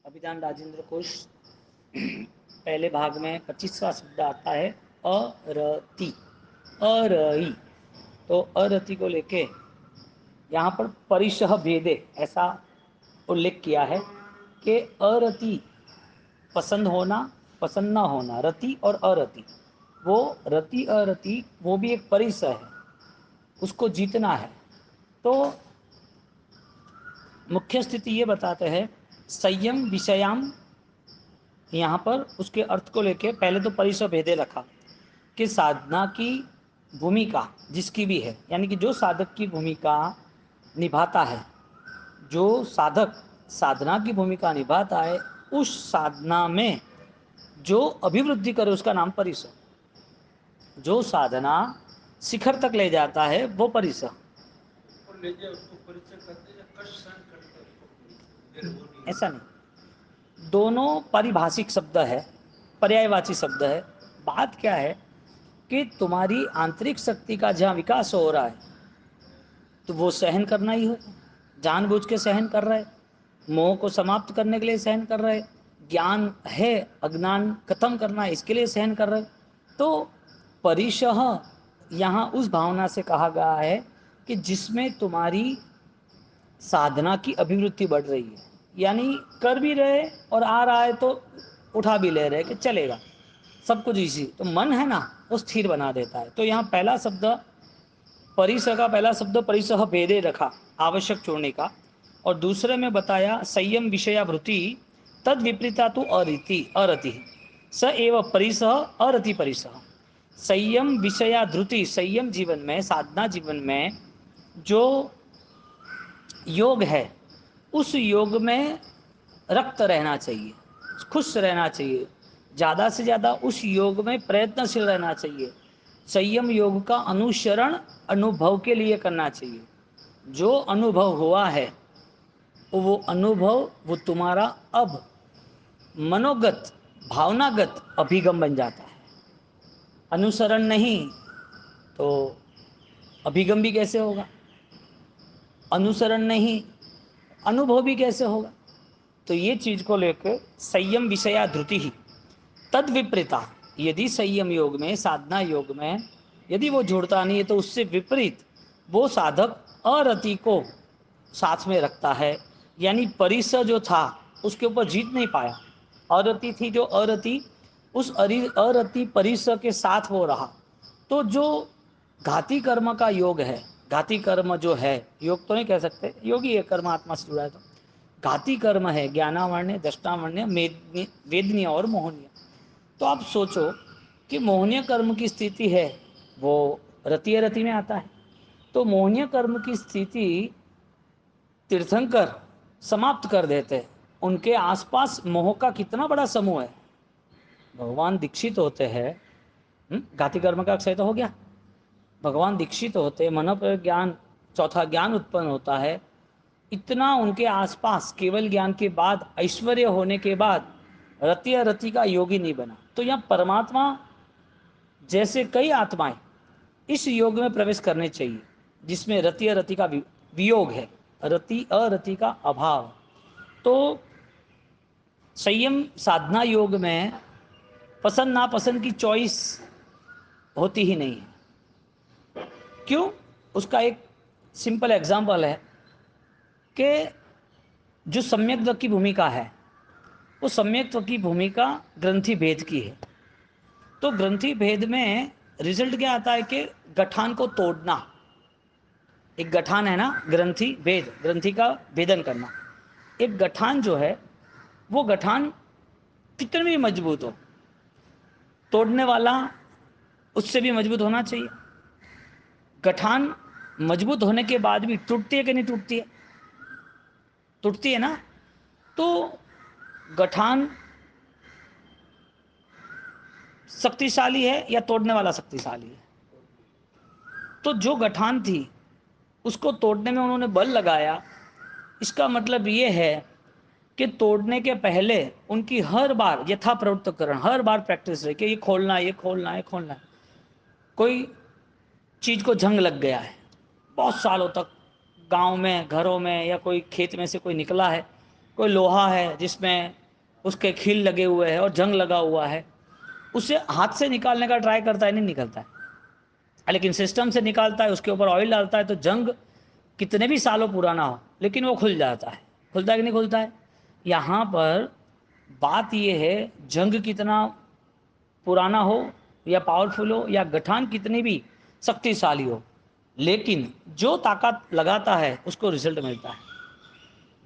अभिधान राजेंद्र कोश पहले भाग में 25वां शब्द आता है अरति, अरई। तो अरति को लेके यहाँ पर परिशह भेदे ऐसा उल्लेख किया है कि अरति पसंद होना, पसंद ना होना, रति और अरति, वो रति अरति वो भी एक परिसह है, उसको जीतना है। तो मुख्य स्थिति ये बताते हैं संयम विषयाम, यहाँ पर उसके अर्थ को लेके पहले तो परिसर भेदे रखा कि साधना की भूमिका जिसकी भी है, यानी कि जो साधक की भूमिका निभाता है, जो साधक साधना की भूमिका निभाता है, उस साधना में जो अभिवृद्धि करे उसका नाम परिसर। जो साधना शिखर तक ले जाता है वो परिसर। ऐसा नहीं, दोनों पारिभाषिक शब्द है, पर्यायवाची शब्द है। बात क्या है कि तुम्हारी आंतरिक शक्ति का जहाँ विकास हो रहा है तो वो सहन करना ही हो, जानबूझ के सहन कर रहा है, मोह को समाप्त करने के लिए सहन कर रहे, ज्ञान है अज्ञान खत्म करना है इसके लिए सहन कर रहे। तो परिशह यहाँ उस भावना से कहा गया है कि जिसमें तुम्हारी साधना की अभिवृद्धि बढ़ रही है, यानी कर भी रहे और आ रहा है तो उठा भी ले रहे कि चलेगा सब कुछ इसी, तो मन है ना वो स्थिर बना देता है। तो यहाँ पहला शब्द परिसह का पहला शब्द परिसह भेदे रखा आवश्यक छोड़ने का, और दूसरे में बताया संयम विषयावृत्ति तद विपरीता तो अरति, अरति स एव परिसह अरति परिसह। संयम विषयाधृति, संयम जीवन में साधना जीवन में जो योग है उस योग में रक्त रहना चाहिए, खुश रहना चाहिए, ज़्यादा से ज़्यादा उस योग में प्रयत्नशील रहना चाहिए। संयम योग का अनुसरण अनुभव के लिए करना चाहिए। जो अनुभव हुआ है वो अनुभव वो तुम्हारा अब मनोगत भावनागत अभिगम बन जाता है। अनुसरण नहीं तो अभिगम भी कैसे होगा, अनुसरण नहीं अनुभव भी कैसे होगा। तो ये चीज को लेकर संयम विषया धृति ही तद विपरीता, यदि संयम योग में साधना योग में यदि वो जुड़ता नहीं है तो उससे विपरीत वो साधक अरति को साथ में रखता है, यानी परिसर जो था उसके ऊपर जीत नहीं पाया, अरति थी जो अरति, उस अरति परिसर के साथ वो रहा। तो जो घाती कर्म का योग है, घाती कर्म जो है, योग तो नहीं कह सकते, योगी है कर्म आत्मा से जुड़ा है, तो घाती कर्म है ज्ञानावण्य दष्टावण्य वेदनीय और मोहनीय। तो आप सोचो कि मोहनीय कर्म की स्थिति है वो रति रति में आता है, तो मोहनीय कर्म की स्थिति तीर्थंकर समाप्त कर देते हैं। उनके आसपास मोह का कितना बड़ा समूह है। भगवान दीक्षित होते हैं, घाती कर्म का अक्षय तो हो गया, भगवान दीक्षित होते, मन पर ज्ञान, चौथा ज्ञान उत्पन्न होता है, इतना उनके आसपास केवल ज्ञान के बाद ऐश्वर्य होने के बाद रति रति का योगी नहीं बना। तो यहाँ परमात्मा जैसे कई आत्माएं इस योग में प्रवेश करने चाहिए जिसमें रति रति का वियोग है, रति अरति का अभाव। तो संयम साधना योग में पसंद नापसंद की चॉइस होती ही नहीं है। क्यों? उसका एक सिंपल एग्जाम्पल है कि जो सम्यक्त्व की भूमिका है वो सम्यक्त्व की भूमिका ग्रंथि भेद की है। तो ग्रंथि भेद में रिजल्ट क्या आता है कि गठान को तोड़ना, एक गठान है ना ग्रंथि भेद, ग्रंथि का भेदन करना। एक गठान जो है वो गठान कितने भी मजबूत हो, तोड़ने वाला उससे भी मजबूत होना चाहिए। गठान मजबूत होने के बाद भी टूटती है कि नहीं टूटती है? टूटती है ना। तो गठान शक्तिशाली है या तोड़ने वाला शक्तिशाली है? तो जो गठान थी उसको तोड़ने में उन्होंने बल लगाया, इसका मतलब ये है कि तोड़ने के पहले उनकी हर बार यथा प्रवृत्तकरण, हर बार प्रैक्टिस रही कि ये खोलना है, ये खोलना है, खोलना है। कोई चीज़ को जंग लग गया है बहुत सालों तक, गांव में घरों में या कोई खेत में से कोई निकला है, कोई लोहा है जिसमें उसके खील लगे हुए हैं और जंग लगा हुआ है, उसे हाथ से निकालने का ट्राई करता है, नहीं निकलता है। लेकिन सिस्टम से निकालता है, उसके ऊपर ऑयल डालता है, तो जंग कितने भी सालों पुराना हो लेकिन वो खुल जाता है। खुलता है कि नहीं खुलता है? यहाँ पर बात ये है, जंग कितना पुराना हो या पावरफुल हो या गठान कितनी भी शक्तिशाली हो, लेकिन जो ताकत लगाता है उसको रिजल्ट मिलता है,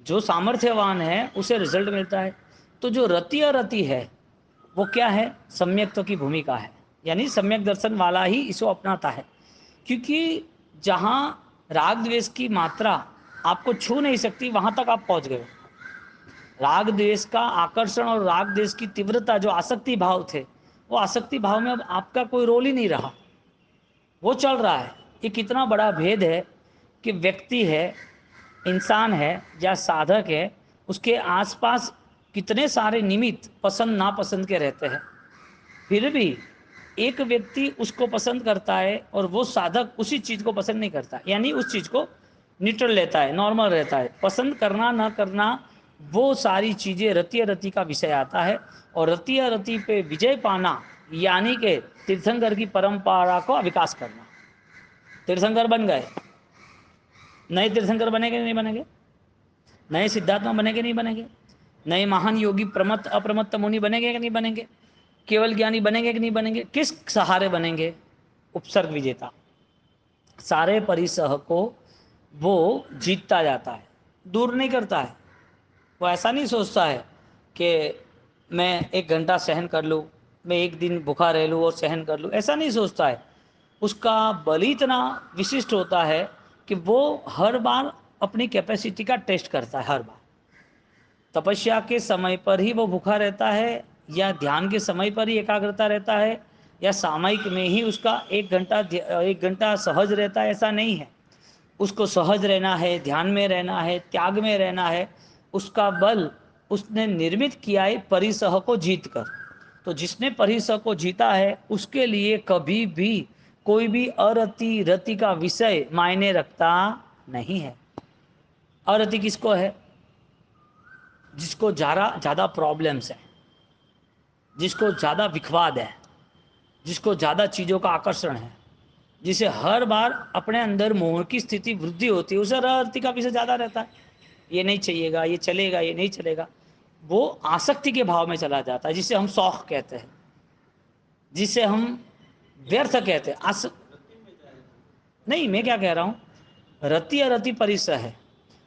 जो सामर्थ्यवान है उसे रिजल्ट मिलता है। तो जो रति अरति है वो क्या है? सम्यक्त्व की भूमिका है, यानी सम्यक दर्शन वाला ही इसको अपनाता है। क्योंकि जहाँ राग द्वेष की मात्रा आपको छू नहीं सकती, वहाँ तक आप पहुँच गए। राग द्वेष का आकर्षण और राग द्वेष की तीव्रता, जो आसक्ति भाव थे, वो आसक्ति भाव में अब आपका कोई रोल ही नहीं रहा, वो चल रहा है। ये कितना बड़ा भेद है कि व्यक्ति है, इंसान है या साधक है, उसके आसपास कितने सारे निमित्त पसंद नापसंद के रहते हैं, फिर भी एक व्यक्ति उसको पसंद करता है और वो साधक उसी चीज़ को पसंद नहीं करता, यानी उस चीज़ को न्यूट्रल लेता है, नॉर्मल रहता है। पसंद करना ना करना, वो सारी चीज़ें रति रति का विषय आता है। और रति रति पे विजय पाना यानी कि तीर्थंकर की परंपरा को विकास करना। तीर्थंकर बन गए, नए तीर्थंकर बनेंगे नहीं बनेंगे? नए सिद्धात्मा बनेंगे नहीं बनेंगे? नए महान योगी प्रमत्त अप्रमत्त मुनि बनेंगे कि नहीं बनेंगे? केवल ज्ञानी बनेंगे कि नहीं बनेंगे? किस सहारे बनेंगे? उपसर्ग विजेता। सारे परिसह को वो जीतता जाता है, दूर नहीं करता है। वो ऐसा नहीं सोचता है कि मैं 1 घंटा सहन कर लूँ, मैं 1 दिन भूखा रह लूँ और सहन कर लूँ, ऐसा नहीं सोचता है। उसका बल इतना विशिष्ट होता है कि वो हर बार अपनी कैपेसिटी का टेस्ट करता है। हर बार तपस्या के समय पर ही वो भूखा रहता है, या ध्यान के समय पर ही एकाग्रता रहता है, या सामयिक में ही उसका 1 घंटा सहज रहता है, ऐसा नहीं है। उसको सहज रहना है, ध्यान में रहना है, त्याग में रहना है। उसका बल उसने निर्मित किया है परिसह को जीत कर। तो जिसने परिसह को जीता है उसके लिए कभी भी कोई भी अरति रति का विषय मायने रखता नहीं है। अरति किसको है? जिसको ज़्यादा प्रॉब्लम्स है, जिसको ज़्यादा विखवाद है, जिसको ज़्यादा चीज़ों का आकर्षण है, जिसे हर बार अपने अंदर मोह की स्थिति वृद्धि होती है, उसे अरति का विषय ज़्यादा रहता है। ये नहीं चाहिएगा, ये चलेगा, ये नहीं चलेगा। वो आसक्ति के भाव में चला जाता है, जिसे हम शौक कहते हैं, जिसे हम व्यर्थ कहते हैं। नहीं, मैं क्या कह रहा हूँ, रति अरति परिसह है।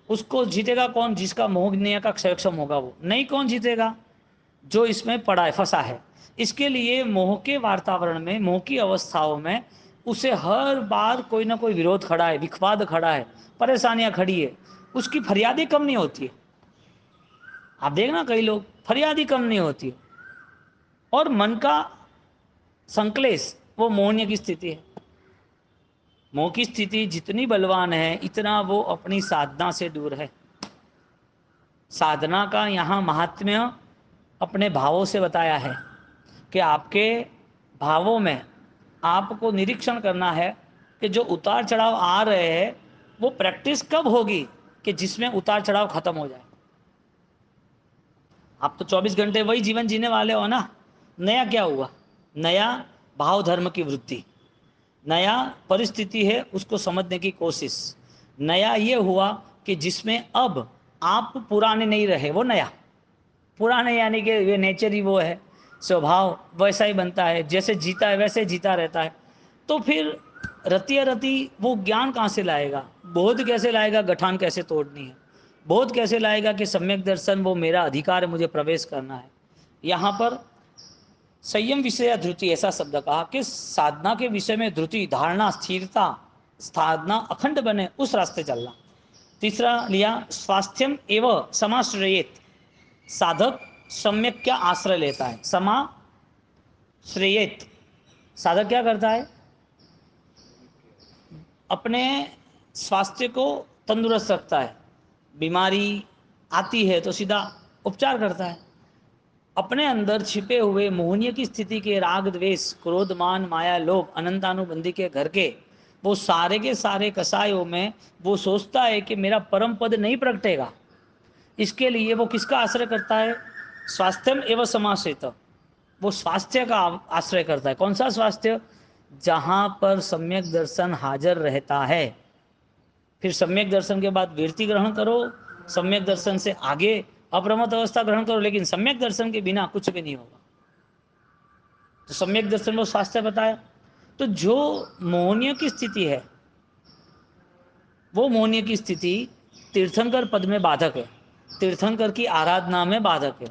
उसको जीतेगा कौन? जिसका मोह ज्ञेय का क्षयक्षम होगा। वो नहीं, कौन जीतेगा? जो इसमें पड़ा है, फंसा है। इसके लिए मोह के वातावरण में, मोह की अवस्थाओं में उसे हर बार कोई ना कोई विरोध खड़ा है, विखवाद खड़ा है, परेशानियां खड़ी है। उसकी फरियादी कम नहीं होती है। आप देखना, कई लोग फरियादी कम नहीं होती है। और मन का संक्लेश वो मोहनीय की स्थिति है। मोह की स्थिति जितनी बलवान है, इतना वो अपनी साधना से दूर है। साधना का यहाँ महात्म्य अपने भावों से बताया है कि आपके भावों में आपको निरीक्षण करना है कि जो उतार चढ़ाव आ रहे हैं वो प्रैक्टिस कब होगी कि जिसमें उतार चढ़ाव खत्म हो जाए। आप तो 24 घंटे वही जीवन जीने वाले हो ना। नया क्या हुआ? नया भाव धर्म की वृत्ति, नया परिस्थिति है उसको समझने की कोशिश। नया ये हुआ कि जिसमें अब आप पुराने नहीं रहे, वो नया। पुराने यानी कि ये नेचर ही वो है, स्वभाव वैसा ही बनता है, जैसे जीता है वैसे जीता रहता है। तो फिर रति रति वो ज्ञान कहाँ से लाएगा? बोध कैसे लाएगा? गठान कैसे तोड़नी है? बोध कैसे लाएगा कि सम्यक दर्शन वो मेरा अधिकार है, मुझे प्रवेश करना है? यहाँ पर संयम विषय धृति ऐसा शब्द कहा कि साधना के विषय में धृति, धारणा, स्थिरता, साधना अखंड बने, उस रास्ते चलना। तीसरा लिया स्वास्थ्यम एवं समाश्रयेत। साधक सम्यक क्या आश्रय लेता है? समाश्रयेत। साधक क्या करता है? अपने स्वास्थ्य को तंदुरुस्त रखता है। बीमारी आती है तो सीधा उपचार करता है। अपने अंदर छिपे हुए मोहनीय की स्थिति के राग द्वेष क्रोध मान माया लोभ अनंतानुबंधी के घर के वो सारे के सारे कसायों में वो सोचता है कि मेरा परम पद नहीं प्रगटेगा, इसके लिए वो किसका आश्रय करता है? स्वास्थ्यम एवं समाश्रित, वो स्वास्थ्य का आश्रय करता है। कौन सा स्वास्थ्य? जहां पर सम्यक दर्शन हाजिर रहता है। फिर सम्यक दर्शन के बाद वृत्ति ग्रहण करो, सम्यक दर्शन से आगे अप्रमत्त अवस्था ग्रहण करो, लेकिन सम्यक दर्शन के बिना कुछ भी नहीं होगा। तो सम्यक दर्शन वो स्वास्थ्य बताया। तो जो मोहनीय की स्थिति है, वो मोहनीय की स्थिति तीर्थंकर पद में बाधक है, तीर्थंकर की आराधना में बाधक है,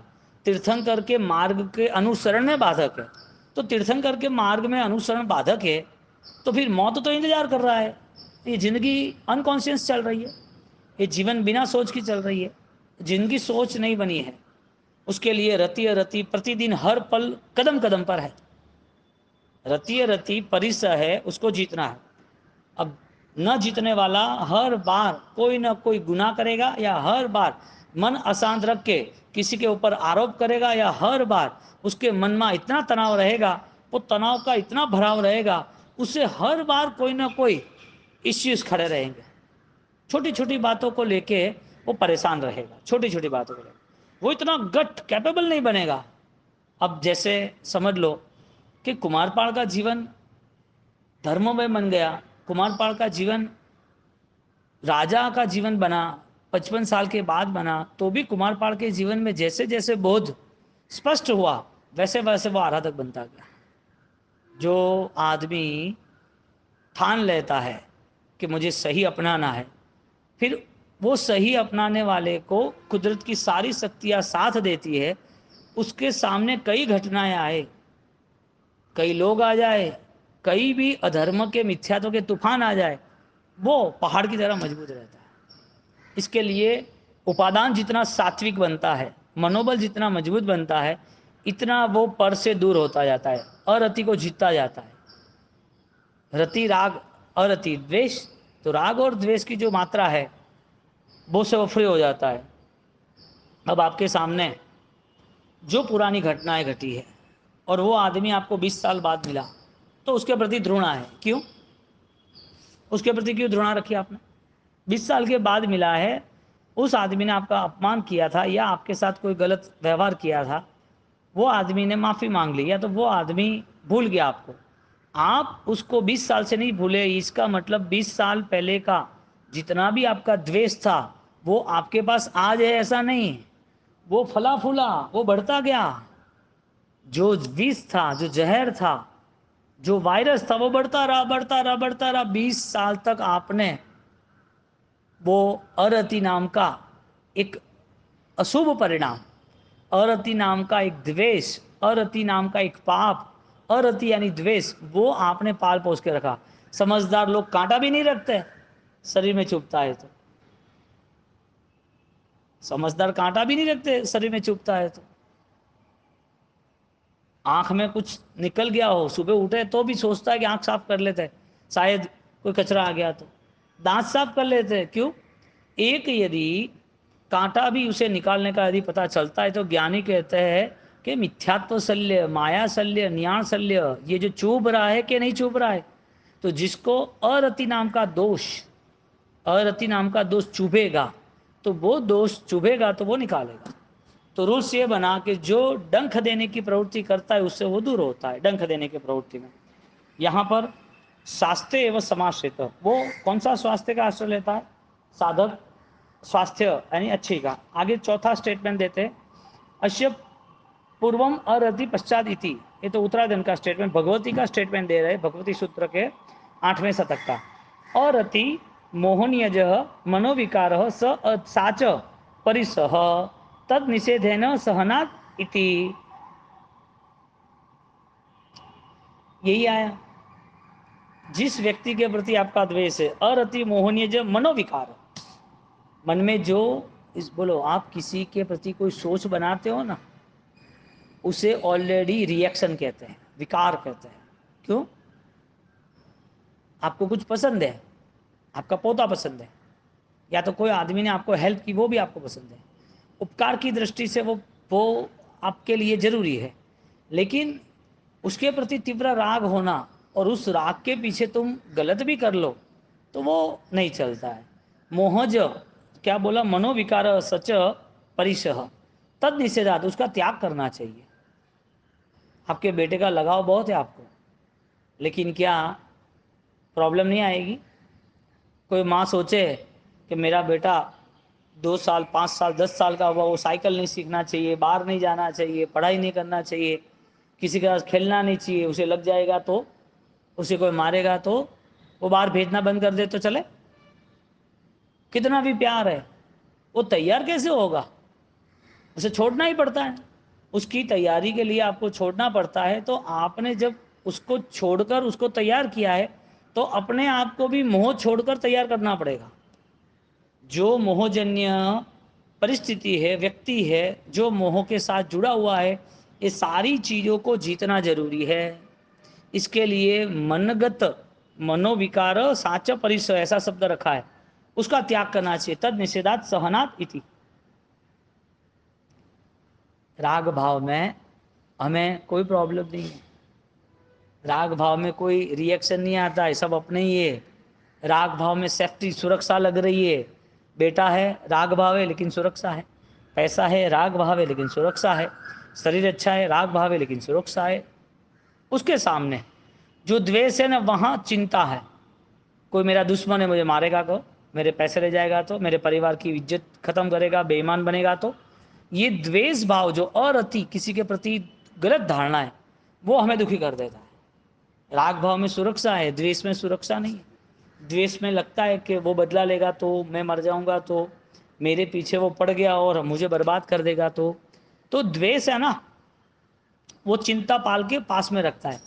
तीर्थंकर के मार्ग के अनुसरण में बाधक है। तो तीर्थंकर के मार्ग में अनुसरण बाधक है, तो फिर मौत तो इंतजार कर रहा है। ये जिंदगी अनकॉन्शियस चल रही है, ये जीवन बिना सोच की चल रही है, जिंदगी सोच नहीं बनी है। उसके लिए रति रति प्रतिदिन हर पल कदम कदम पर है। रति रति परिसर है, उसको जीतना है। अब न जीतने वाला हर बार कोई ना कोई गुनाह करेगा, या हर बार मन अशांत रख के किसी के ऊपर आरोप करेगा, या हर बार उसके मन में इतना तनाव रहेगा, वो तनाव का इतना भराव रहेगा, उससे हर बार कोई ना कोई इश्यूज खड़े रहेंगे। छोटी छोटी बातों को लेके वो परेशान रहेगा, छोटी छोटी बातों को लेकर वो इतना गट कैपेबल नहीं बनेगा। अब जैसे समझ लो कि कुमारपाल का जीवन धर्ममय बन गया, कुमारपाल का जीवन राजा का जीवन बना, 55 साल के बाद बना, तो भी कुमारपाल के जीवन में जैसे जैसे बोध स्पष्ट हुआ, वैसे वैसे वो आराधक बनता गया। जो आदमी ठान लेता है कि मुझे सही अपनाना है, फिर वो सही अपनाने वाले को कुदरत की सारी शक्तियां साथ देती है। उसके सामने कई घटनाएं आए, कई लोग आ जाए, कई भी अधर्म के मिथ्यात्व के तूफान आ जाए, वो पहाड़ की तरह मजबूत रहता है। इसके लिए उपादान जितना सात्विक बनता है, मनोबल जितना मजबूत बनता है, इतना वो पर से दूर होता जाता है, अरति को जीतता जाता है। रति राग, अरति द्वेष, तो राग और द्वेष की जो मात्रा है वो से वो फ्री हो जाता है। अब आपके सामने जो पुरानी घटनाएं घटी है और वो आदमी आपको 20 साल बाद मिला, तो उसके प्रति घृणा है। क्यों? उसके प्रति क्यों घृणा रखी आपने? 20 साल के बाद मिला है, उस आदमी ने आपका अपमान किया था या आपके साथ कोई गलत व्यवहार किया था, वो आदमी ने माफ़ी मांग ली, या तो वो आदमी भूल गया आपको, आप उसको 20 साल से नहीं भूले। इसका मतलब 20 साल पहले का जितना भी आपका द्वेष था वो आपके पास आज है ऐसा नहीं, वो फला फूला, वो बढ़ता गया। जो विष था, जो जहर था, जो वायरस था, वो बढ़ता रहा बढ़ता रहा बढ़ता रहा। 20 साल तक आपने वो अरति नाम का एक अशुभ परिणाम, अरति नाम का एक द्वेष, अरति नाम का एक पाप, अरति यानी द्वेष, वो आपने पाल पोस के रखा। समझदार लोग कांटा भी नहीं रखते शरीर में चुभता है तो, समझदार कांटा भी नहीं रखते शरीर में चुभता है तो। आंख में कुछ निकल गया हो, सुबह उठे तो भी सोचता है कि आंख साफ कर लेते, शायद कोई कचरा आ गया तो दांत साफ कर लेते। क्यों? एक यदि कांटा भी उसे निकालने का यदि पता चलता है तो ज्ञानी कहते हैं कि मिथ्यात्व शल्य, माया शल्य, न्याण शल्य, ये जो चुभ रहा है कि नहीं चुभ रहा है। तो जिसको अरति नाम का दोष, अरति नाम का दोष चुभेगा, तो वो दोष चुभेगा तो वो निकालेगा। तो रूल्स ये बना कि जो डंख देने की प्रवृत्ति करता है उससे वो दूर होता है, डंख देने की प्रवृत्ति में। यहाँ पर स्वास्थ्य एवं समाश्रित, वो कौन सा स्वास्थ्य का आश्रय लेता है? साधक स्वास्थ्य यानी अच्छी का। आगे चौथा स्टेटमेंट देते, अश्य पूर्वम अरति पश्चात इति, ये तो उत्तराधन का स्टेटमेंट, भगवती का स्टेटमेंट दे रहे, भगवती सूत्र के 8वें शतक का। अरति मोहनीयज मनोविकार साच परिसह तद निषेधेन सहनात् इति, यही आया। जिस व्यक्ति के प्रति आपका द्वेष है, अरति मोहनीयज मनोविकार, मन में जो इस बोलो आप किसी के प्रति कोई सोच बनाते हो ना, उसे ऑलरेडी रिएक्शन कहते हैं, विकार कहते हैं। क्यों? आपको कुछ पसंद है, आपका पोता पसंद है, या तो कोई आदमी ने आपको हेल्प की, वो भी आपको पसंद है, उपकार की दृष्टि से वो आपके लिए जरूरी है, लेकिन उसके प्रति तीव्र राग होना और उस राग के पीछे तुम गलत भी कर लो तो वो नहीं चलता है। मोहज क्या बोला? मनोविकार सच परिसह तद निषेधात, उसका त्याग करना चाहिए। आपके बेटे का लगाव बहुत है आपको, लेकिन क्या प्रॉब्लम नहीं आएगी? कोई माँ सोचे कि मेरा बेटा 2 साल 5 साल 10 साल का हुआ, वो साइकिल नहीं सीखना चाहिए, बाहर नहीं जाना चाहिए, पढ़ाई नहीं करना चाहिए, किसी के साथ खेलना नहीं चाहिए, उसे लग जाएगा तो, उसे कोई मारेगा तो वो बाहर भेजना बंद कर दे तो चले? कितना भी प्यार है, वो तैयार कैसे होगा? उसे छोड़ना ही पड़ता है। उसकी तैयारी के लिए आपको छोड़ना पड़ता है। तो आपने जब उसको छोड़कर उसको तैयार किया है, तो अपने आप को भी मोह छोड़कर तैयार करना पड़ेगा। जो मोहजन्य परिस्थिति है, व्यक्ति है, जो मोह के साथ जुड़ा हुआ है, ये सारी चीज़ों को जीतना जरूरी है। इसके लिए मनगत मनोविकार साच परिसर ऐसा शब्द रखा है, उसका त्याग करना चाहिए। तद निषेधात सहनात इति। राग भाव में हमें कोई प्रॉब्लम नहीं है, राग भाव में कोई रिएक्शन नहीं आता है, सब अपने ही है। राग भाव में सेफ्टी सुरक्षा लग रही है। बेटा है राग भाव है लेकिन सुरक्षा है, पैसा है राग भाव है लेकिन सुरक्षा है, शरीर अच्छा है राग भाव है लेकिन सुरक्षा है। उसके सामने जो द्वेष है ना, वहाँ चिंता है। कोई मेरा दुश्मन है, मुझे मारेगा तो, मेरे पैसे ले जाएगा तो, मेरे परिवार की इज्जत खत्म करेगा, बेईमान बनेगा तो, ये द्वेष भाव जो अरति किसी के प्रति गलत धारणा है, वो हमें दुखी कर देता है। राग भाव में सुरक्षा है, द्वेष में सुरक्षा नहीं है। द्वेष में लगता है कि वो बदला लेगा तो, मैं मर जाऊंगा तो, मेरे पीछे वो पड़ गया और मुझे बर्बाद कर देगा तो द्वेष है ना, वो चिंता पाल के पास में रखता है।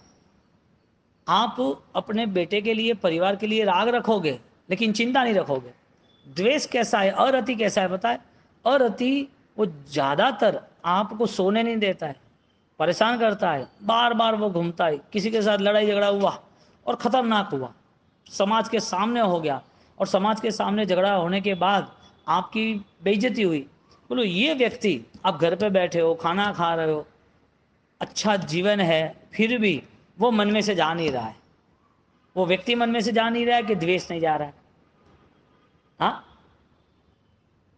आप अपने बेटे के लिए, परिवार के लिए राग रखोगे लेकिन चिंता नहीं रखोगे। द्वेष कैसा है, अरति कैसा है पता है? अरति वो ज़्यादातर आपको सोने नहीं देता है, परेशान करता है, बार बार वो घूमता है। किसी के साथ लड़ाई झगड़ा हुआ और ख़तरनाक हुआ, समाज के सामने हो गया, और समाज के सामने झगड़ा होने के बाद आपकी बेइज्जती हुई। बोलो ये व्यक्ति, आप घर पे बैठे हो, खाना खा रहे हो, अच्छा जीवन है, फिर भी वो मन में से जा नहीं रहा है। वो व्यक्ति मन में से जा नहीं रहा है कि द्वेष नहीं जा रहा है? हाँ,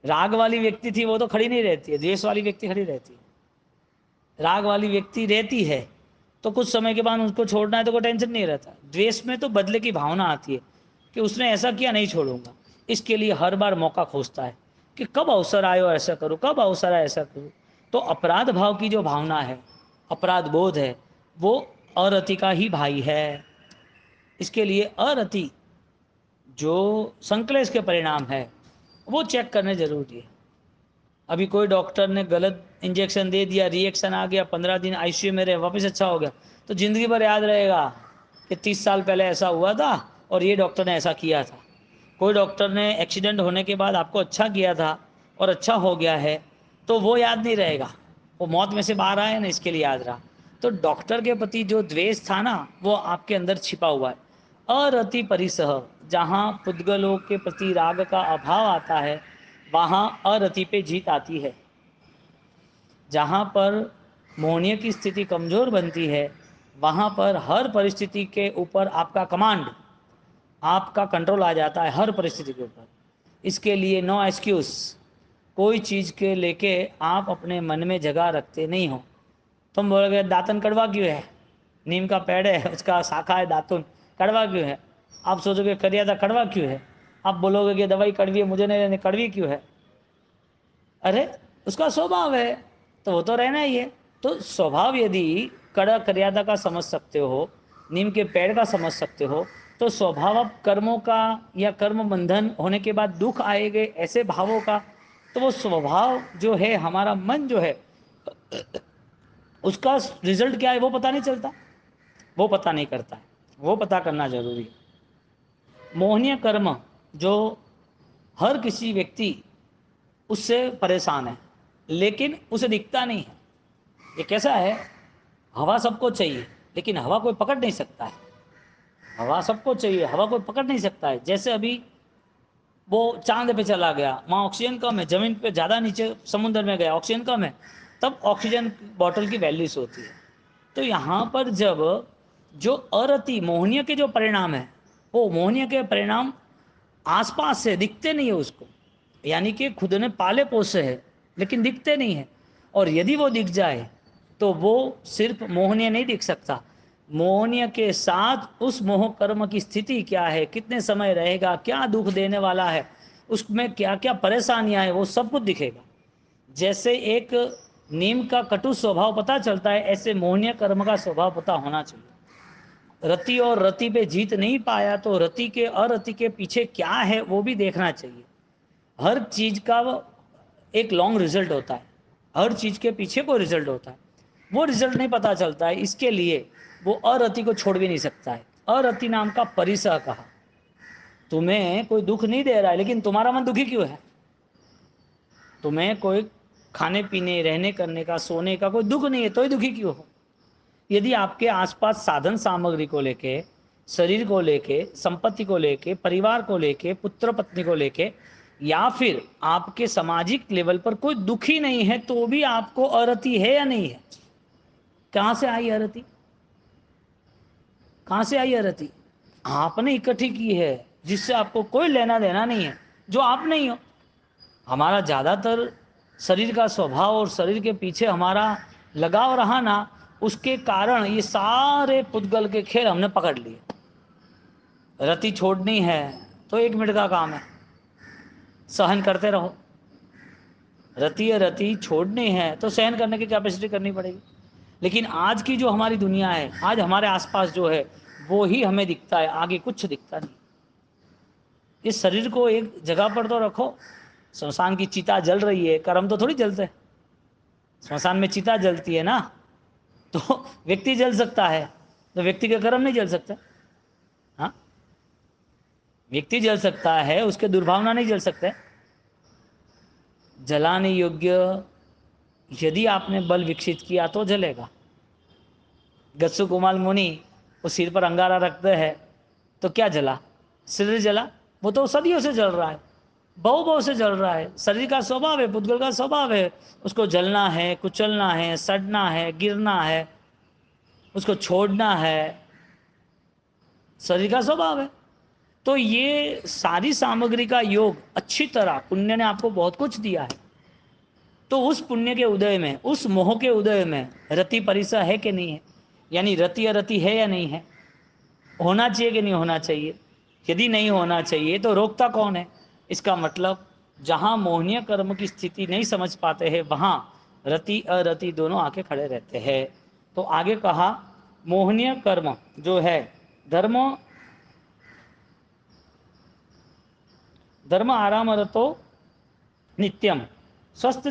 राग वाली व्यक्ति थी वो तो खड़ी नहीं रहती है, द्वेष वाली व्यक्ति खड़ी रहती है। राग वाली व्यक्ति रहती है तो कुछ समय के बाद उसको छोड़ना है तो कोई टेंशन नहीं रहता। द्वेष में तो बदले की भावना आती है कि उसने ऐसा किया, नहीं छोड़ूंगा। इसके लिए हर बार मौका खोजता है कि कब अवसर आए और ऐसा करूँ, कब अवसर आए ऐसा करूँ। तो अपराध भाव की जो भावना है, अपराध बोध है, वो अरति का ही भाई है। इसके लिए अरति जो संक्लेश के परिणाम है, वो चेक करने जरूरी है। अभी कोई डॉक्टर ने गलत इंजेक्शन दे दिया, रिएक्शन आ गया, 15 दिन आईसीयू में रहे, वापस अच्छा हो गया, तो जिंदगी भर याद रहेगा कि 30 साल पहले ऐसा हुआ था और ये डॉक्टर ने ऐसा किया था। कोई डॉक्टर ने एक्सीडेंट होने के बाद आपको अच्छा किया था और अच्छा हो गया है, तो वो याद नहीं रहेगा, वो मौत में से बाहर आए ना, इसके लिए याद रहा। तो डॉक्टर के प्रति जो द्वेष था ना, वो आपके अंदर छिपा हुआ है। अरति परिसह, जहाँ पुद्गलों के प्रति राग का अभाव आता है, वहाँ अरति पे जीत आती है। जहाँ पर मोहनीय की स्थिति कमज़ोर बनती है, वहाँ पर हर परिस्थिति के ऊपर आपका कमांड, आपका कंट्रोल आ जाता है हर परिस्थिति के ऊपर। इसके लिए नो एक्सक्यूज़, कोई चीज़ के लेके आप अपने मन में जगह रखते नहीं हो। तुम बोलोगे दातन कड़वा क्यों है, नीम का पेड़ है, उसका शाखा है दातुन, कड़वा क्यों है? आप सोचोगे करियादा कड़वा क्यों है? आप बोलोगे कि दवाई कड़वी है, मुझे नहीं लेनी, कड़वी क्यों है? अरे उसका स्वभाव है तो वो तो रहना ही है। तो स्वभाव यदि कड़ा करियादा का समझ सकते हो, नीम के पेड़ का समझ सकते हो, तो स्वभाव कर्मों का या कर्म बंधन होने के बाद दुख आएंगे ऐसे भावों का, तो वो स्वभाव जो है, हमारा मन जो है, उसका रिजल्ट क्या है वो पता नहीं चलता, वो पता नहीं करता है, वो पता करना जरूरी है। मोहनीय कर्म जो हर किसी व्यक्ति उससे परेशान है, लेकिन उसे दिखता नहीं है। ये कैसा है, हवा सबको चाहिए लेकिन हवा कोई पकड़ नहीं सकता है। हवा सबको चाहिए, हवा कोई पकड़ नहीं सकता है। जैसे अभी वो चांद पे चला गया, वहाँ ऑक्सीजन कम है, ज़मीन पे ज़्यादा नीचे समुद्र में गया, ऑक्सीजन कम है, तब ऑक्सीजन बॉटल की वैल्यूज होती है। तो यहाँ पर जब जो अरति मोहनीय के जो परिणाम है, वो मोहनीय के परिणाम आसपास से दिखते नहीं है उसको, यानी कि खुद ने पाले पोसे है, लेकिन दिखते नहीं है। और यदि वो दिख जाए तो वो सिर्फ मोहनीय नहीं दिख सकता, मोहनीय के साथ उस मोह कर्म की स्थिति क्या है, कितने समय रहेगा, क्या दुख देने वाला है, उसमें क्या क्या परेशानियां है, वो सब कुछ दिखेगा। जैसे एक नीम का कटु स्वभाव पता चलता है, ऐसे मोहनीय कर्म का स्वभाव पता होना चाहिए। रति और रति पे जीत नहीं पाया तो रति के अरति के पीछे क्या है वो भी देखना चाहिए। हर चीज का एक लॉन्ग रिजल्ट होता है, हर चीज के पीछे कोई रिजल्ट होता है, वो रिजल्ट नहीं पता चलता है, इसके लिए वो अरति को छोड़ भी नहीं सकता है। अरति नाम का परिसह कहा, तुम्हें कोई दुख नहीं दे रहा है लेकिन तुम्हारा मन दुखी क्यों है? तुम्हें कोई खाने पीने रहने करने का सोने का कोई दुख नहीं है तो ही दुखी क्यों हो? यदि आपके आसपास साधन सामग्री को लेके, शरीर को लेके, संपत्ति को लेके, परिवार को लेके, पुत्र पत्नी को लेके, या फिर आपके सामाजिक लेवल पर कोई दुखी नहीं है तो भी आपको अरति है या नहीं है? कहां से आई अरति? कहां से आई अरति? आपने इकट्ठी की है, जिससे आपको कोई लेना देना नहीं है, जो आप नहीं हो। हमारा ज़्यादातर शरीर का स्वभाव और शरीर के पीछे हमारा लगाव रहा ना, उसके कारण ये सारे पुद्गल के खेल हमने पकड़ लिए। रति छोड़नी है तो 1 मिनट का काम है, सहन करते रहो। रति छोड़नी है तो सहन करने की कैपेसिटी करनी पड़ेगी। लेकिन आज की जो हमारी दुनिया है, आज हमारे आसपास जो है वो ही हमें दिखता है, आगे कुछ दिखता नहीं। इस शरीर को एक जगह पर तो रखो। श्मशान की चिता जल रही है, कर्म तो थोड़ी जलते हैं। श्मशान में चिता जलती है ना, तो व्यक्ति जल सकता है, तो व्यक्ति के कर्म नहीं जल सकते। हाँ, व्यक्ति जल सकता है, उसके दुर्भावना नहीं जल सकते। जलाने योग्य यदि आपने बल विकसित किया तो जलेगा। गत्सु कुमाल मुनि वो सिर पर अंगारा रखते हैं तो क्या जला? शरीर जला? वो तो सदियों से जल रहा है, बहु से जल रहा है। शरीर का स्वभाव है, पुद्गल का स्वभाव है, उसको जलना है, कुचलना है, सड़ना है, गिरना है, उसको छोड़ना है, शरीर का स्वभाव है। तो ये सारी सामग्री का योग अच्छी तरह पुण्य ने आपको बहुत कुछ दिया है, तो उस पुण्य के उदय में, उस मोह के उदय में रति परिसर है कि नहीं है, यानी रति अरति है या नहीं है, होना चाहिए कि नहीं होना चाहिए। यदि नहीं होना चाहिए तो रोकता कौन है? इसका मतलब जहाँ मोहनीय कर्म की स्थिति नहीं समझ पाते हैं वहाँ रति अरति दोनों आके खड़े रहते हैं। तो आगे कहा मोहनीय कर्म जो है धर्म आराम रतो नित्यम स्वस्थ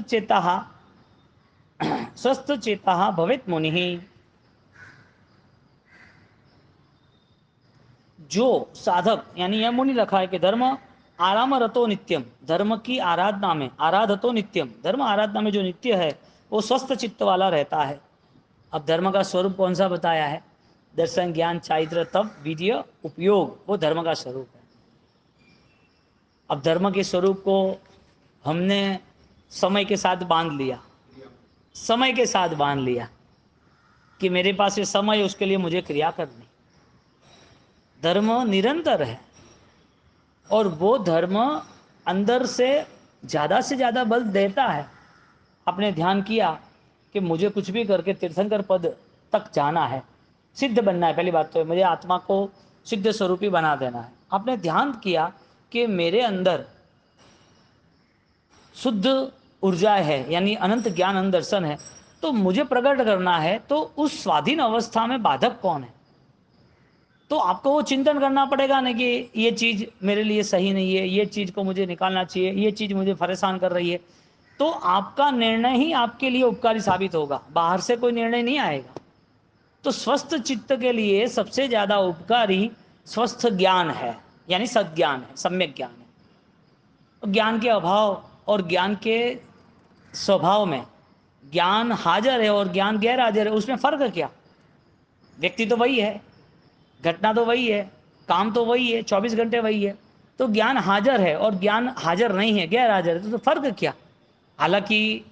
चेता भवेत मुनि। जो साधक, यानी यह मुनि रखा है कि धर्म आराम रतो नित्यम, धर्म की आराधना में, आराधतो नित्यम, धर्म आराधना में जो नित्य है वो स्वस्थ चित्त वाला रहता है। अब धर्म का स्वरूप कौन सा बताया है? दर्शन, ज्ञान, चारित्र, तप, विद्य, उपयोग, वो धर्म का स्वरूप है। अब धर्म के स्वरूप को हमने समय के साथ बांध लिया, समय के साथ बांध लिया कि मेरे पास ये समय है, उसके लिए मुझे क्रिया करनी। धर्म निरंतर है और वो धर्म अंदर से ज़्यादा बल देता है। आपने ध्यान किया कि मुझे कुछ भी करके तीर्थंकर पद तक जाना है, सिद्ध बनना है। पहली बात तो है मुझे आत्मा को सिद्ध स्वरूपी बना देना है। आपने ध्यान किया कि मेरे अंदर शुद्ध ऊर्जा है, यानी अनंत ज्ञान, अनंत दर्शन है, तो मुझे प्रकट करना है। तो उस स्वाधीन अवस्था में बाधक कौन है? तो आपको वो चिंतन करना पड़ेगा ना कि ये चीज़ मेरे लिए सही नहीं है, ये चीज़ को मुझे निकालना चाहिए, ये चीज़ मुझे परेशान कर रही है। तो आपका निर्णय ही आपके लिए उपकारी साबित होगा, बाहर से कोई निर्णय नहीं आएगा। तो स्वस्थ चित्त के लिए सबसे ज़्यादा उपकारी स्वस्थ ज्ञान है, यानी सद्ज्ञान है, सम्यक ज्ञान है। ज्ञान के अभाव और ज्ञान के स्वभाव में ज्ञान हाजिर है और ज्ञान गैर हाजिर है, उसमें फ़र्क क्या? व्यक्ति तो वही है, घटना तो वही है, काम तो वही है, 24 घंटे वही है। तो ज्ञान हाजिर है और ज्ञान हाजिर नहीं है, गैर हाजिर है, तो फर्क क्या? हालांकि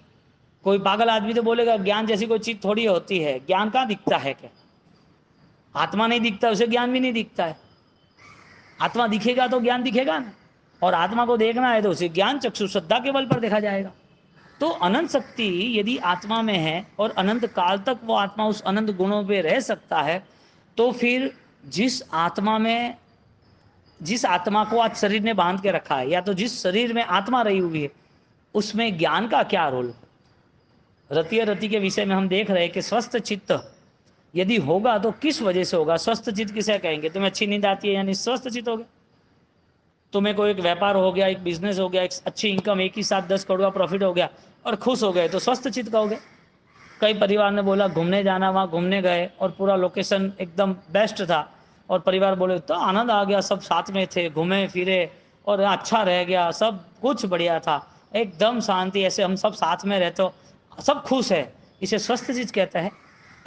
कोई पागल आदमी तो बोलेगा ज्ञान जैसी कोई चीज थोड़ी होती है, ज्ञान कहाँ दिखता है? क्या आत्मा नहीं दिखता, उसे ज्ञान भी नहीं दिखता है। आत्मा दिखेगा तो ज्ञान दिखेगा ना, और आत्मा को देखना है तो उसे ज्ञान चक्षु श्रद्धा के बल पर देखा जाएगा। तो अनंत शक्ति यदि आत्मा में है और अनंत काल तक वो आत्मा उस अनंत गुणों पे रह सकता है, तो फिर जिस आत्मा को आज शरीर ने बांध के रखा है, या तो जिस शरीर में आत्मा रही हुई है, उसमें ज्ञान का क्या रोल? रति रति के विषय में हम देख रहे हैं कि स्वस्थ चित्त यदि होगा तो किस वजह से होगा? स्वस्थ चित्त किसे कहेंगे? तुम्हें अच्छी नींद आती है यानी स्वस्थ चित्त हो गया। तुम्हें कोई एक व्यापार हो गया, एक बिजनेस हो गया, एक अच्छी इनकम, एक ही साथ 10 करोड़ का प्रॉफिट हो गया और खुश हो गए, तो स्वस्थ चित्त का हो गया। कई परिवार ने बोला घूमने जाना, वहाँ घूमने गए और पूरा लोकेशन एकदम बेस्ट था और परिवार बोले तो आनंद आ गया, सब साथ में थे, घूमे फिरे और अच्छा रह गया, सब कुछ बढ़िया था, एकदम शांति, ऐसे हम सब साथ में रहते हो, सब खुश है। इसे स्वस्थ चीज कहते हैं।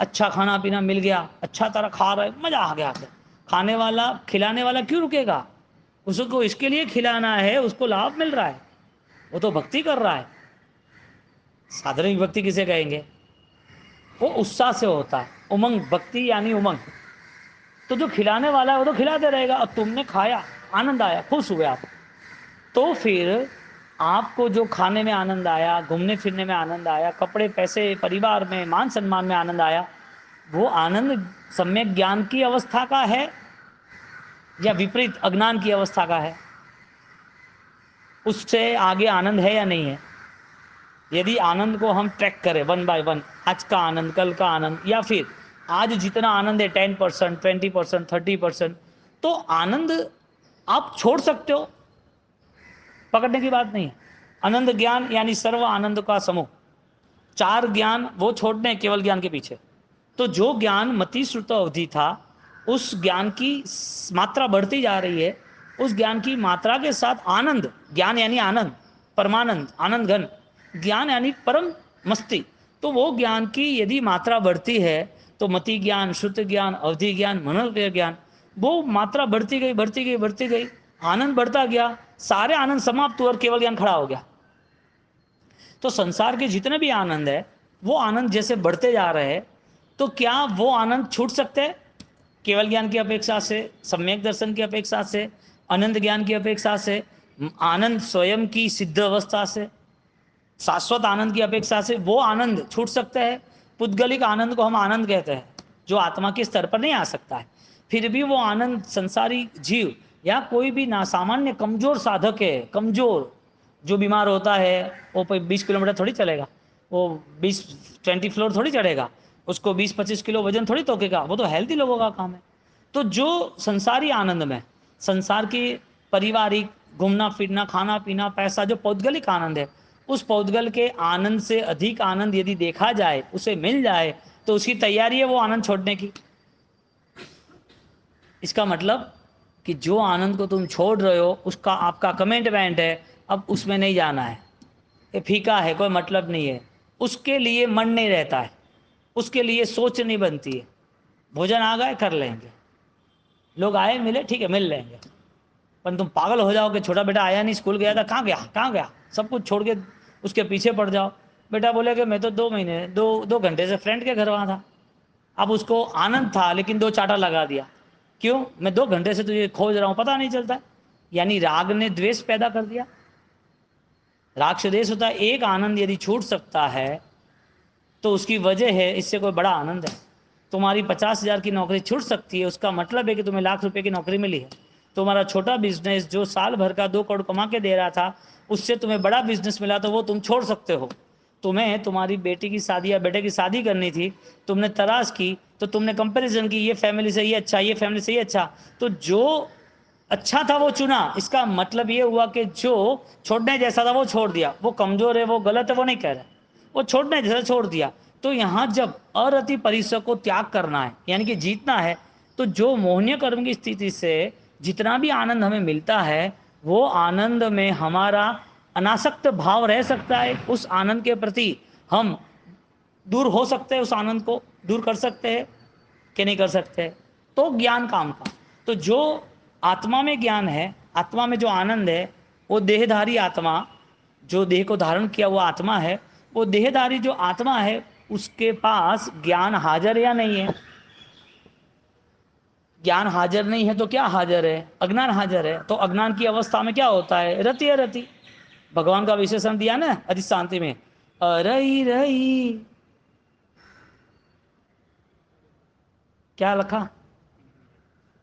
अच्छा खाना पीना मिल गया, अच्छा तरह खा रहे, मजा आ गया। खाने वाला खिलाने वाला क्यों रुकेगा? उसको इसके लिए खिलाना है, उसको लाभ मिल रहा है, वो तो भक्ति कर रहा है। साधारण भक्ति किसे कहेंगे? वो उत्साह से होता है, उमंग, भक्ति यानी उमंग। तो जो खिलाने वाला है वो तो खिलाते रहेगा, और तुमने खाया, आनंद आया, खुश हुए आप, तो फिर आपको जो खाने में आनंद आया, घूमने फिरने में आनंद आया, कपड़े पैसे, परिवार में मान सम्मान में आनंद आया, वो आनंद सम्यक ज्ञान की अवस्था का है या विपरीत अज्ञान की अवस्था का है? उससे आगे आनंद है या नहीं है? यदि आनंद को हम ट्रैक करें वन बाय वन, आज का आनंद, कल का आनंद, या फिर आज जितना आनंद है 10%, 20%, 30%, तो आनंद आप छोड़ सकते हो, पकड़ने की बात नहीं है। आनंद ज्ञान यानी सर्व आनंद का समूह, 4 ज्ञान वो छोड़ने केवल ज्ञान के पीछे। तो जो ज्ञान मति श्रुत अवधि था, उस ज्ञान की मात्रा बढ़ती जा रही है, उस ज्ञान की मात्रा के साथ आनंद, ज्ञान यानी आनंद, परमानंद, आनंद घन, ज्ञान यानी परम मस्ती, तो वो ज्ञान की यदि मात्रा बढ़ती है, तो मति ज्ञान, श्रुत ज्ञान, अवधि ज्ञान, मनोज्ञ ज्ञान, वो मात्रा बढ़ती गई, बढ़ती गई, बढ़ती गई, आनंद बढ़ता गया, सारे आनंद समाप्त हुए और केवल ज्ञान खड़ा हो गया। तो संसार के जितने भी आनंद है, वो आनंद जैसे बढ़ते जा रहे हैं, तो क्या वो आनंद छूट सकते हैं? केवल ज्ञान की अपेक्षा से, सम्यक दर्शन की अपेक्षा से, अनंत ज्ञान की अपेक्षा से, आनंद स्वयं की सिद्ध अवस्था से, शाश्वत आनंद की अपेक्षा से वो आनंद छूट सकते हैं? पुद्गलिक आनंद को हम आनंद कहते हैं, जो आत्मा के स्तर पर नहीं आ सकता है, फिर भी वो आनंद संसारी जीव या कोई भी ना सामान्य कमजोर साधक है, कमजोर जो बीमार होता है, वो 20 किलोमीटर थोड़ी चलेगा, वो 20 फ्लोर थोड़ी चढ़ेगा, उसको 20-25 किलो वजन थोड़ी तोकेगा, वो तो हेल्थी लोगों का काम है। तो जो संसारी आनंद में, संसार की पारिवारिक घूमना फिरना, खाना पीना, पैसा, जो पौद्गलिक आनंद है, उस पौद्गल के आनंद से अधिक आनंद यदि देखा जाए, उसे मिल जाए, तो उसकी तैयारी है वो आनंद छोड़ने की। इसका मतलब कि जो आनंद को तुम छोड़ रहे हो, उसका आपका कमिटमेंट है, अब उसमें नहीं जाना है, ये फीका है, कोई मतलब नहीं है, उसके लिए मन नहीं रहता है, उसके लिए सोच नहीं बनती है। भोजन आ गए कर लेंगे, लोग आए मिले ठीक है मिल लेंगे, पर तुम पागल हो जाओ कि छोटा बेटा आया नहीं, स्कूल गया था, कहाँ गया कहाँ गया, सब कुछ छोड़ के उसके पीछे पड़ जाओ। बेटा बोले कि मैं तो 2 महीने 2 घंटे से फ्रेंड के घर वहाँ था। अब उसको आनंद था लेकिन 2 चाटा लगा दिया, क्यों? मैं 2 घंटे से तुझे खोज रहा हूँ, पता नहीं चलता। यानी राग ने द्वेष पैदा कर दिया, राग से द्वेष होता है। एक आनंद यदि छूट सकता है तो उसकी वजह है, इससे कोई बड़ा आनंद है। तुम्हारी 50,000 की नौकरी छूट सकती है, उसका मतलब है कि तुम्हें लाख रुपए की नौकरी मिली है। तुम्हारा छोटा बिजनेस जो साल भर का 2 करोड़ कमा के दे रहा था, उससे तुम्हें बड़ा बिजनेस मिला, तो वो तुम छोड़ सकते हो। तुम्हें तुम्हारी बेटी की शादी या बेटे की शादी करनी थी, तुमने तलाश की, तो तुमने कंपैरिजन की, ये फैमिली से ये अच्छा, ये फैमिली से ये अच्छा, तो जो अच्छा था वो चुना। इसका मतलब ये हुआ कि जो छोड़ने जैसा था वो छोड़ दिया। वो कमजोर है, वो गलत है, वो नहीं कह रहा, वो छोड़ने जैसा छोड़ दिया। तो यहाँ जब अरति परिसर को त्याग करना है, यानी कि जीतना है, तो जो मोहनीय कर्म की स्थिति से जितना भी आनंद हमें मिलता है, वो आनंद में हमारा अनासक्त भाव रह सकता है। उस आनंद के प्रति हम दूर हो सकते हैं, उस आनंद को दूर कर सकते हैं कि नहीं कर सकते? तो ज्ञान काम का। तो जो आत्मा में ज्ञान है, आत्मा में जो आनंद है, वो देहधारी आत्मा, जो देह को धारण किया वो आत्मा है, वो देहधारी जो आत्मा है, उसके पास ज्ञान हाजिर या नहीं है? ज्ञान हाजिर नहीं है तो क्या हाजिर है? अज्ञान हाजिर है। तो अज्ञान की अवस्था में क्या होता है? रति है, रति। भगवान का विशेषण दिया ना अधिशांति में, अरई रई, क्या लिखा?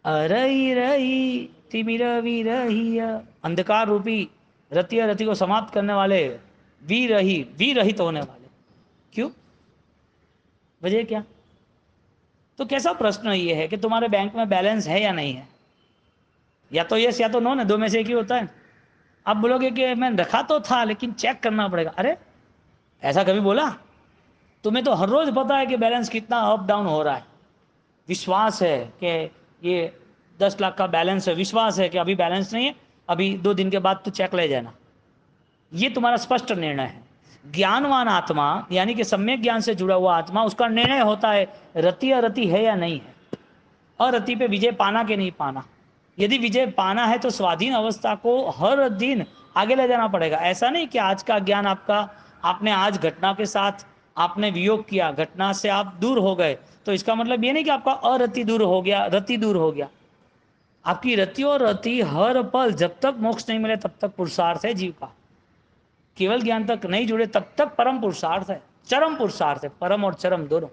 अरई रई तिमिर विरहिय, अंधकार रूपी रति रति को समाप्त करने वाले, विरही विरहित होने वाले। क्यों? वजह क्या? तो कैसा प्रश्न ये है कि तुम्हारे बैंक में बैलेंस है या नहीं है? या तो यस या तो नो, ना दो में से एक ही होता है। आप बोलोगे कि मैं रखा तो था लेकिन चेक करना पड़ेगा। अरे ऐसा कभी बोला? तुम्हें तो हर रोज पता है कि बैलेंस कितना अप डाउन हो रहा है। विश्वास है कि ये 10 लाख का बैलेंस है, विश्वास है कि अभी बैलेंस नहीं है, अभी 2 दिन के बाद तो चेक ले जाना। ये तुम्हारा स्पष्ट निर्णय है। ज्ञानवान आत्मा यानी कि सम्यक ज्ञान से जुड़ा हुआ आत्मा, उसका निर्णय होता है रति अरति है या नहीं है, और रति पे विजय पाना कि नहीं पाना। यदि विजय पाना है तो स्वाधीन अवस्था को हर दिन आगे ले जाना पड़ेगा। ऐसा नहीं कि आज का ज्ञान आपका, आपने आज घटना के साथ आपने वियोग किया, घटना से आप दूर हो गए, तो इसका मतलब ये नहीं कि आपका अरति दूर हो गया, रति दूर हो गया। आपकी रति और रति हर पल, जब तक मोक्ष नहीं मिले तब तक पुरुषार्थ है जीव का। केवल ज्ञान तक नहीं जुड़े तब तक परम पुरुषार्थ है, चरम पुरुषार्थ है, परम और चरम दोनों।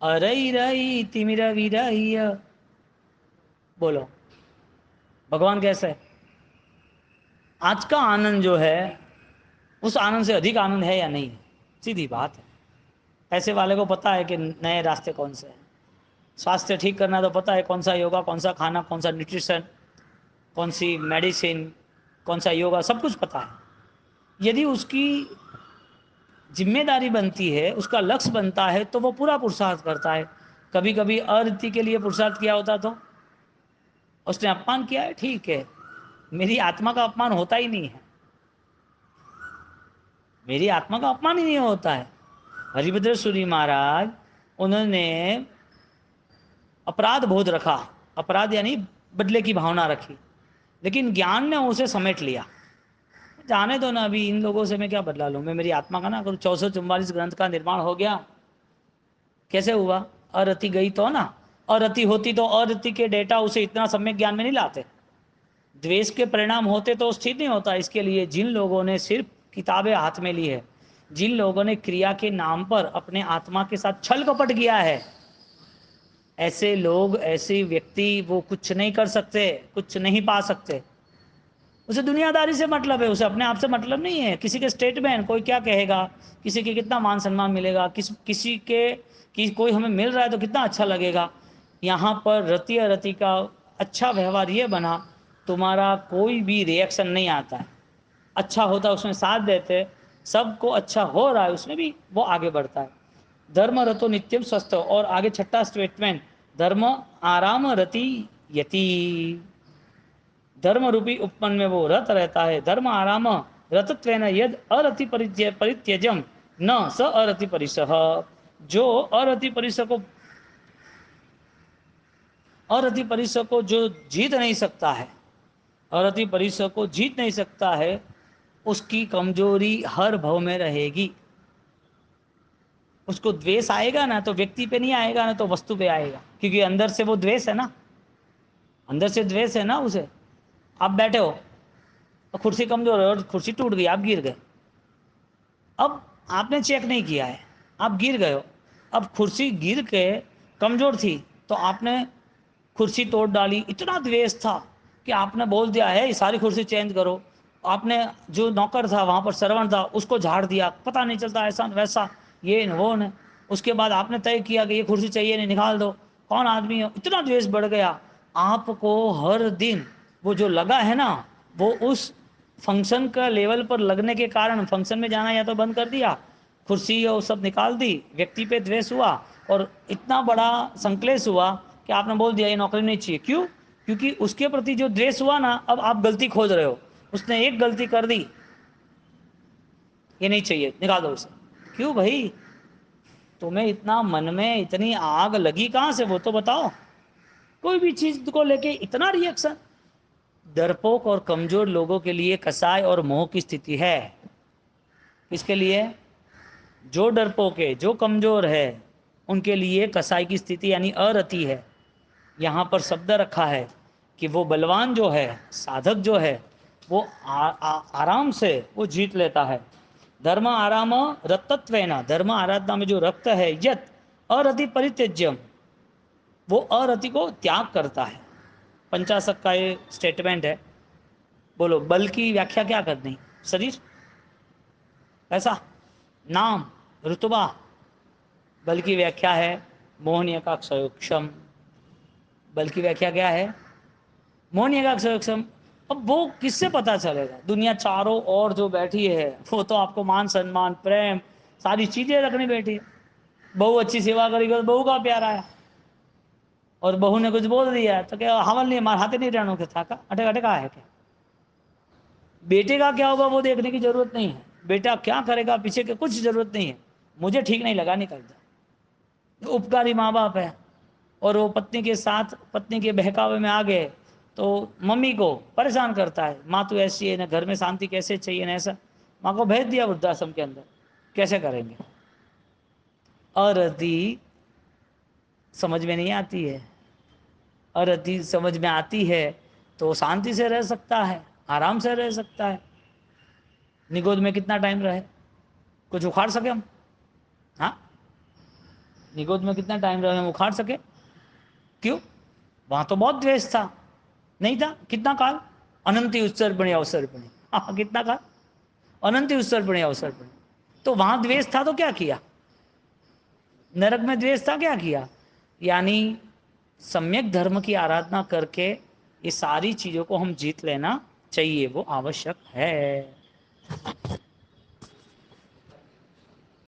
अरई रई तिमिर विरहिय, बोलो भगवान कैसे है? आज का आनंद जो है उस आनंद से अधिक आनंद है या नहीं है? सीधी बात है। पैसे वाले को पता है कि नए रास्ते कौन से हैं। स्वास्थ्य ठीक करना तो पता है कौन सा योगा, कौन सा खाना, कौन सा न्यूट्रिशन, कौन सी मेडिसिन, कौन सा योगा, सब कुछ पता है। यदि उसकी जिम्मेदारी बनती है, उसका लक्ष्य बनता है, तो वो पूरा पुरुषार्थ करता है। कभी कभी अरति के लिए पुरुषार्थ किया होता तो उसने अपमान किया है, ठीक है, मेरी आत्मा का अपमान होता ही नहीं है, मेरी आत्मा का अपमान ही नहीं होता है। हरिभद्र सूरी महाराज, उन्होंने अपराध बोध रखा, अपराध यानी बदले की भावना रखी, लेकिन ज्ञान ने उसे समेट लिया। जाने दो ना, अभी इन लोगों से मैं क्या बदला लूँ, मैं मेरी आत्मा का ना करूँ। 444 ग्रंथ का निर्माण हो गया, कैसे हुआ? अरति गई तो ना, अरति होती तो अरति के डेटा उसे इतना सम्यक ज्ञान में नहीं लाते। द्वेष के परिणाम होते तो स्थिर नहीं होता। इसके लिए जिन लोगों ने सिर्फ किताबें हाथ में ली है, जिन लोगों ने क्रिया के नाम पर अपने आत्मा के साथ छल कपट किया है, ऐसे लोग, ऐसे व्यक्ति, वो कुछ नहीं कर सकते, कुछ नहीं पा सकते। उसे दुनियादारी से मतलब है, उसे अपने आप से मतलब नहीं है। किसी के स्टेटमेंट, कोई क्या कहेगा, किसी के कितना मान सम्मान मिलेगा, किसी के कोई हमें मिल रहा है तो कितना अच्छा लगेगा। यहाँ पर रति अरति का अच्छा व्यवहार ये बना, तुम्हारा कोई भी रिएक्शन नहीं आता है। अच्छा होता है उसमें साथ देते, सबको अच्छा हो रहा है उसमें भी वो आगे बढ़ता है। धर्म रतो नित्यम स्वस्थ। और आगे छठा स्टेटमेंट, धर्म आराम रति यति, धर्म रूपी उपमन में वो रत रहता है। धर्म आराम रतत्वेन यद अरति परित्यजम न स अरति परिसह, जो अरति परिसह को, अरति परिसह को जो जीत नहीं सकता है, अरति परिसह को जीत नहीं सकता है, उसकी कमजोरी हर भव में रहेगी। उसको द्वेष आएगा ना तो व्यक्ति पे नहीं आएगा, ना तो वस्तु पे आएगा, क्योंकि अंदर से वो द्वेष है ना, अंदर से द्वेष है ना उसे। आप बैठे हो और कुर्सी कमजोर है और कुर्सी टूट गई, आप गिर गए। अब आपने चेक नहीं किया है, आप गिर गए हो। अब कुर्सी गिर के कमजोर थी तो आपने कुर्सी तोड़ डाली, इतना द्वेष था कि आपने बोल दिया है ये सारी कुर्सी चेंज करो। आपने जो नौकर था वहाँ पर, सर्वेंट था, उसको झाड़ दिया, पता नहीं चलता ऐसा वैसा, ये न वो न। उसके बाद आपने तय किया कि ये कुर्सी चाहिए नहीं, निकाल दो, कौन आदमी है, इतना द्वेष बढ़ गया आपको। हर दिन वो जो लगा है ना, वो उस फंक्शन का लेवल पर लगने के कारण फंक्शन में जाना या तो बंद कर दिया, कुर्सी और सब निकाल दी, व्यक्ति पे द्वेष हुआ और इतना बड़ा संक्लेश हुआ कि आपने बोल दिया ये नौकरी नहीं चाहिए। क्यों? क्योंकि उसके प्रति जो द्वेष हुआ ना, अब आप गलती खोज रहे हो, उसने एक गलती कर दी, ये नहीं चाहिए, निकाल दो उसे। क्यों भाई? तुम्हें इतना मन में इतनी आग लगी कहाँ से, वो तो बताओ। कोई भी चीज को लेके इतना रिएक्शन। डरपोक और कमजोर लोगों के लिए कसाय और मोह की स्थिति है। इसके लिए जो डरपोक है, जो कमजोर है, उनके लिए कसाई की स्थिति यानी अरति है। यहाँ पर शब्द रखा है कि वो बलवान जो है, साधक जो है, वो आराम से वो जीत लेता है। धर्म आराम रतत्वेन, धर्म आराधना में जो रक्त है, यत अरति परित्यज्यम, वो अरति को त्याग करता है। पंचाशक का ये स्टेटमेंट है। बोलो, बल की व्याख्या क्या करनी? शरीर, ऐसा, नाम, रुतबा। बल की व्याख्या है मोहनीय का क्षम। बल की व्याख्या क्या है? मोहनीय का क्षम। अब वो किससे पता चलेगा? दुनिया चारों ओर जो बैठी है वो तो आपको मान सम्मान प्रेम सारी चीजें रखने बैठी है। बहू अच्छी सेवा करेगी तो बहू का प्यार आया, और बहू ने कुछ बोल दिया तो क्या हवल नहीं, मार हाथे नहीं रहने के था का अटक अटका है क्या? बेटे का क्या होगा वो देखने की जरूरत नहीं है, बेटा क्या करेगा पीछे के कुछ जरूरत नहीं है। मुझे ठीक नहीं लगा, नहीं करता। उपकारी माँ बाप है, और वो पत्नी के साथ पत्नी के बहकावे में आ गए तो मम्मी को परेशान करता है, माँ तू ऐसी है ना, घर में शांति कैसे चाहिए ना, ऐसा। माँ को भेज दिया वृद्धाश्रम के अंदर, कैसे करेंगे? और यदि समझ में नहीं आती है, और यदि समझ में आती है तो शांति से रह सकता है, आराम से रह सकता है। निगोद में कितना टाइम रहे? कुछ उखाड़ सके हम? हाँ, निगोद में कितना टाइम रहे हम उखाड़ सके? क्यों? वहां तो बहुत द्वेष था। नहीं था? कितना काल? अनंती उत्सर्पणी अवसर्पणी। हाँ, कितना काल? अनंती उत्सर्पणी अवसर्पणी। तो वहां द्वेष था तो क्या किया? नरक में द्वेष था, क्या किया? यानी सम्यक धर्म की आराधना करके ये सारी चीजों को हम जीत लेना चाहिए, वो आवश्यक है।